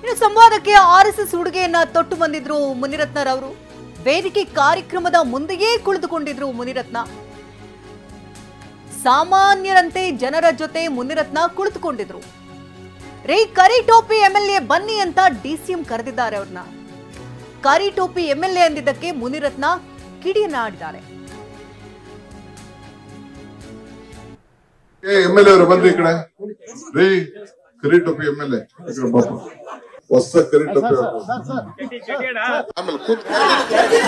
ಇನ್ನು ಸಂವಾದಕ್ಕೆ ಆರ್ಎಸ್ಎಸ್ ಉಡುಗೆಯನ್ನ ತೊಟ್ಟು ಬಂದಿದ್ರು ಮುನಿರತ್ನರವರು. ವೇದಿಕೆ ಕಾರ್ಯಕ್ರಮದ ಮುಂದೆಯೇ ಕುಳಿತುಕೊಂಡಿದ್ರು ಮುನಿರತ್ನ. ಸಾಮಾನ್ಯರಂತೆ ಜನರ ಜೊತೆ ಮುನಿರತ್ನ ಕುಳಿತುಕೊಂಡಿದ್ರು. ರೇ ಕರಿ ಟೋಪಿ ಎಂಎಲ್ಎ ಬನ್ನಿ ಅಂತ ಡಿಸಿಎಂ ಕರೆದಿದ್ದಾರೆ ಅವ್ರನ್ನ. ಕರಿ ಟೋಪಿ ಎಂಎಲ್ಎ ಅಂದಿದ್ದಕ್ಕೆ ಮುನಿರತ್ನ ಕಿಡಿಯನ್ನ ಆಡಿದ್ದಾರೆ. ಎಂಎಲ್ಎ ಅವರು ಬಂದ್ರಿ ಈ ಕಡೆ. ರೀ ಕರಿ ಟೋಪಿ ಎಂಎಲ್ಎ ಹೊಸ ಕರಿ ಟೋಪಿ ಆಮೇಲೆ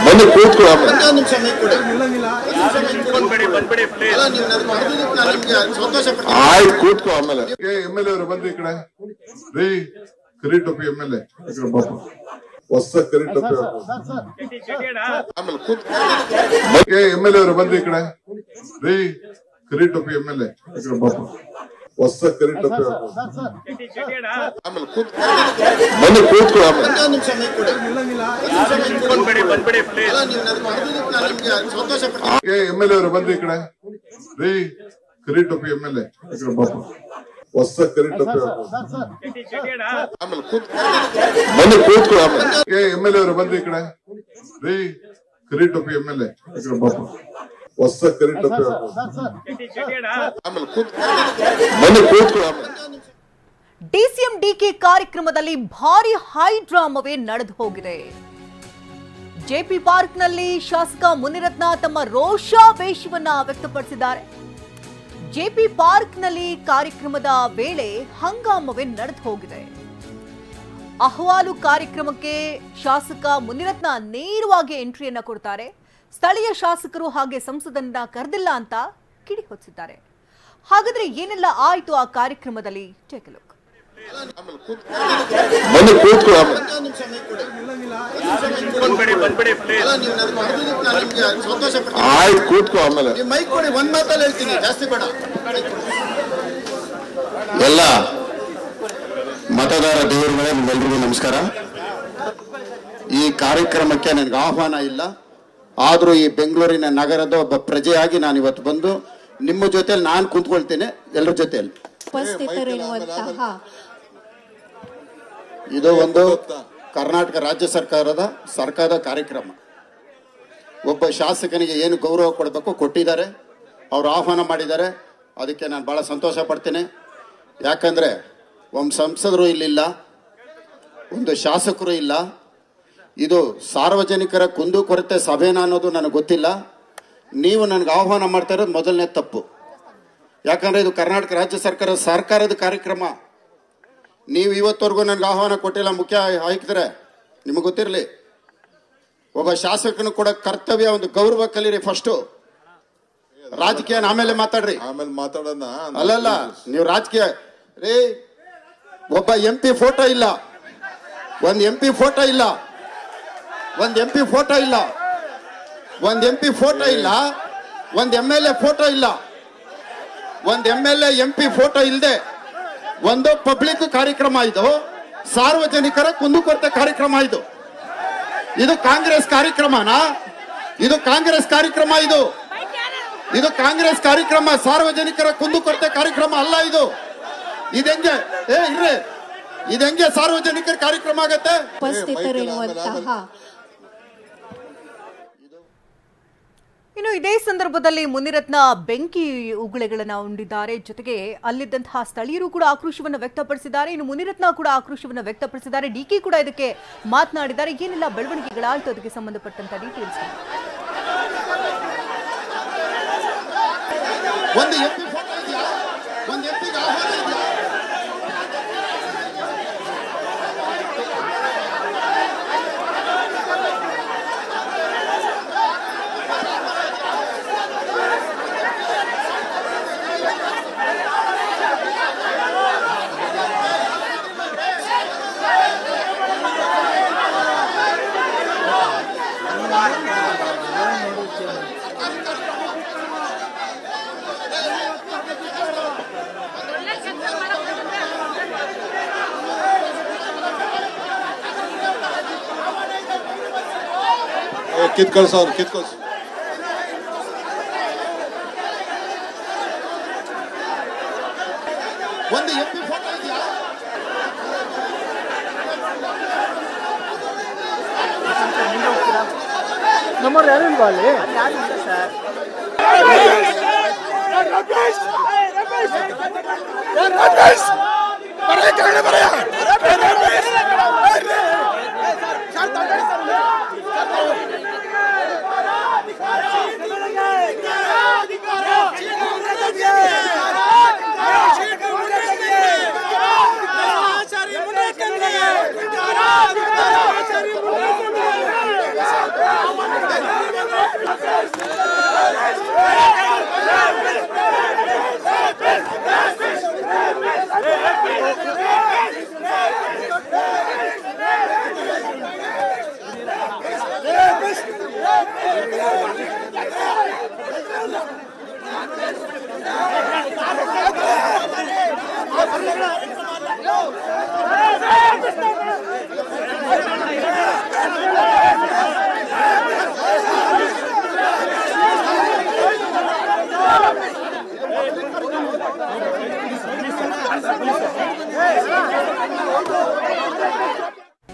ಬನ್ನಿ ಕೂತ್ಕೊ. ಆಯ್ತು ಕೂತ್ಕೊ. ಆಮೇಲೆ ಎಂಎಲ್ಎ ಅವರು ಬಂದ್ರಿ ಈ ಕಡೆ. ರೀ ಕರಿ ಟೋಪಿ ಎಂಎಲ್ಎ ಹೊಸ ಕರಿ ಟೋಪಿ ಆಮೇಲೆ ಕೂತ್ಕೊ. ಎಂಎಲ್ಎ ಅವರು ಬಂದ್ರಿ ಈ ಕಡೆ. ರೀ ಕರಿ ಟೋಪಿ ಎಂಎಲ್ಎ ಹೊಸ ಕರಿ ಟೋಪಿ ಆಮೇಲೆ ಬನ್ನಿ ಕೂತ್ಕೊ. ಎಂಎಲ್ಎ ಅವರು ಬಂದ್ರಿ ಈ ಕಡೆ. ರೀ ಕರಿ ಟೋಪಿ ಎಂಎಲ್ಎ ಹೊಸ ಕರಿ ಟೋಪಿ ಆಮೇಲೆ ಬನ್ನಿ ಕೂತ್ಕೊ. ಎಂಎಲ್ಎ ಅವರು ಬಂದ್ರಿ ಈ ಕಡೆ. ರೀ ಕರಿ ಟೋಪಿ ಎಂಎಲ್ಎ ಹೊಸ ಕರಿ ಟೋಪಿ ಆಮೇಲೆ ಬನ್ನಿ ಕೂತ್ಕೊ. ಡಿಸಿಎಂ ಡಿಕೆ ಕಾರ್ಯಕ್ರಮದಲ್ಲಿ ಭಾರಿ ಹೈ ಡ್ರಾಮವೇ ನಡೆದು ಹೋಗಿದೆ. ಜೆಪಿ ಪಾರ್ಕ್ನಲ್ಲಿ ಶಾಸಕ ಮುನಿರತ್ನ ತಮ್ಮ ರೋಷಾವೇಶವನ್ನ ವ್ಯಕ್ತಪಡಿಸಿದ್ದಾರೆ. ಜೆಪಿ ಪಾರ್ಕ್ನಲ್ಲಿ ಕಾರ್ಯಕ್ರಮದ ವೇಳೆ ಹಂಗಾಮವೇ ನಡೆದು ಹೋಗಿದೆ. ಅಹವಾಲು ಕಾರ್ಯಕ್ರಮಕ್ಕೆ ಶಾಸಕ ಮುನಿರತ್ನ ನೇರವಾಗಿ ಎಂಟ್ರಿಯನ್ನ ಕೊಡ್ತಾರೆ. ಸ್ಥಳೀಯ ಶಾಸಕರು ಹಾಗೆ ಸಂಸದನ್ನ ಕರೆದಿಲ್ಲ ಅಂತ ಕಿಡಿ ಹೊತ್ತಿದ್ದಾರೆ. ಹಾಗಾದ್ರೆ ಏನೆಲ್ಲ ಆಯ್ತು ಆ ಕಾರ್ಯಕ್ರಮದಲ್ಲಿ? Take A look. ಎಲ್ಲ ಮತದಾರ ದೇವರುಗಳೇ, ನಿಮ್ಮೆಲ್ಲರಿಗೂ ನಮಸ್ಕಾರ. ಈ ಕಾರ್ಯಕ್ರಮಕ್ಕೆ ನನಗೆ ಆಹ್ವಾನ ಇಲ್ಲ, ಆದರೂ ಈ ಬೆಂಗಳೂರಿನ ನಗರದ ಒಬ್ಬ ಪ್ರಜೆಯಾಗಿ ನಾನು ಇವತ್ತು ಬಂದು ನಿಮ್ಮ ಜೊತೆಯಲ್ಲಿ ನಾನು ಕುಂತ್ಕೊಳ್ತೇನೆ. ಎಲ್ಲರ ಜೊತೆಯಲ್ಲಿ ಇದು ಒಂದು ಕರ್ನಾಟಕ ರಾಜ್ಯ ಸರ್ಕಾರದ ಕಾರ್ಯಕ್ರಮ. ಒಬ್ಬ ಶಾಸಕನಿಗೆ ಏನು ಗೌರವ ಕೊಡಬೇಕು ಕೊಟ್ಟಿದ್ದಾರೆ, ಅವರು ಆಹ್ವಾನ ಮಾಡಿದ್ದಾರೆ. ಅದಕ್ಕೆ ನಾನು ಭಾಳ ಸಂತೋಷ ಪಡ್ತೇನೆ. ಯಾಕಂದರೆ ಒಂದು ಸಂಸದರು ಇಲ್ಲಿಲ್ಲ, ಒಂದು ಶಾಸಕರು ಇಲ್ಲ. ಇದು ಸಾರ್ವಜನಿಕರ ಕುಂದುಕೊರತೆ ಸಭೆನ ಅನ್ನೋದು ನನಗೆ ಗೊತ್ತಿಲ್ಲ. ನೀವು ನನಗೆ ಆಹ್ವಾನ ಮಾಡ್ತಾ ಇರೋದು ಮೊದಲನೇ ತಪ್ಪು. ಯಾಕಂದರೆ ಇದು ಕರ್ನಾಟಕ ರಾಜ್ಯ ಸರ್ಕಾರದ ಕಾರ್ಯಕ್ರಮ. ನೀವು ಇವತ್ತವರೆಗೂ ನನಗೆ ಆಹ್ವಾನ ಕೊಟ್ಟಿಲ್ಲ. ಮುಖ್ಯ ಆಯುಕ್ತರೆ, ನಿಮಗೆ ಗೊತ್ತಿರಲಿ, ಒಬ್ಬ ಶಾಸಕನು ಕೂಡ ಕರ್ತವ್ಯ, ಒಂದು ಗೌರವ ಕಲೀರಿ. ಫಸ್ಟು ರಾಜಕೀಯ ಆಮೇಲೆ ಮಾತಾಡ್ರಿ. ಆಮೇಲೆ ಮಾತಾಡೋಣ. ಅಲ್ಲಲ್ಲ, ನೀವು ರಾಜಕೀಯ ರೀ. ಒಬ್ಬ MP ಫೋಟೋ ಇಲ್ಲ, ಒಂದು MP ಫೋಟೋ ಇಲ್ಲ, ಒಂದು MP ಫೋಟೋ ಇಲ್ಲ, ಒಂದು MP ಫೋಟೋ ಇಲ್ಲ, ಒಂದು MLA ಫೋಟೋ ಇಲ್ಲ, ಒಂದು MLA MP ಫೋಟೋ ಇಲ್ಲದೆ ಒಂದು ಪಬ್ಲಿಕ್ ಕಾರ್ಯಕ್ರಮ. ಇದು ಸಾರ್ವಜನಿಕರ ಕುಂದುಕೊರತೆ ಕಾರ್ಯಕ್ರಮ. ಇದು ಕಾಂಗ್ರೆಸ್ ಕಾರ್ಯಕ್ರಮನಾ? ಇದು ಕಾಂಗ್ರೆಸ್ ಕಾರ್ಯಕ್ರಮ. ಇದು ಕಾಂಗ್ರೆಸ್ ಕಾರ್ಯಕ್ರಮ, ಸಾರ್ವಜನಿಕರ ಕುಂದುಕೊರತೆ ಕಾರ್ಯಕ್ರಮ ಅಲ್ಲ. ಇದೆಂಗೆ ಇರ್ರಿ, ಇದೆಂಗೆ ಸಾರ್ವಜನಿಕರ ಕಾರ್ಯಕ್ರಮ ಆಗತ್ತೆ? ಇನ್ನು ಇದೇ ಸಂದರ್ಭದಲ್ಲಿ ಮುನಿರತ್ನ ಬೆಂಕಿ ಉಗುಳೆಗಳನ್ನ ಉಂಡಿದ್ದಾರೆ. ಜೊತೆಗೆ ಅಲ್ಲಿದ್ದಂತಹ ಸ್ಥಳೀಯರು ಕೂಡ ಆಕ್ರೋಶವನ್ನು ವ್ಯಕ್ತಪಡಿಸಿದ್ದಾರೆ. ಇನ್ನು ಮುನಿರತ್ನ ಕೂಡ ಆಕ್ರೋಶವನ್ನು ವ್ಯಕ್ತಪಡಿಸಿದ್ದಾರೆ. ಡಿಕೆ ಕೂಡ ಇದಕ್ಕೆ ಮಾತನಾಡಿದ್ದಾರೆ. ಏನೆಲ್ಲ ಬೆಳವಣಿಗೆಗಳಾಯಿತು ಅದಕ್ಕೆ ಸಂಬಂಧಪಟ್ಟಂತ ಡೀಟೇಲ್ಸ್. ಒಂದು MP ಫೋಟೋ ಇದೆಯಾ? ಒಂದು MP ಗೆ ಆಹ್ವಾನ ಇದೆಯಾ? ಕಿತ್ಕೊಳ್ಸ ಅವ್ರು ಕಿತ್ಕೊಳ್ಸ. ಒಂದು MP ಫೋಟೋ ಇದೆಯಾ? ನಮ್ಮವ್ರು ಯಾರು ಇಲ್ವಾ ಅಲ್ಲಿ?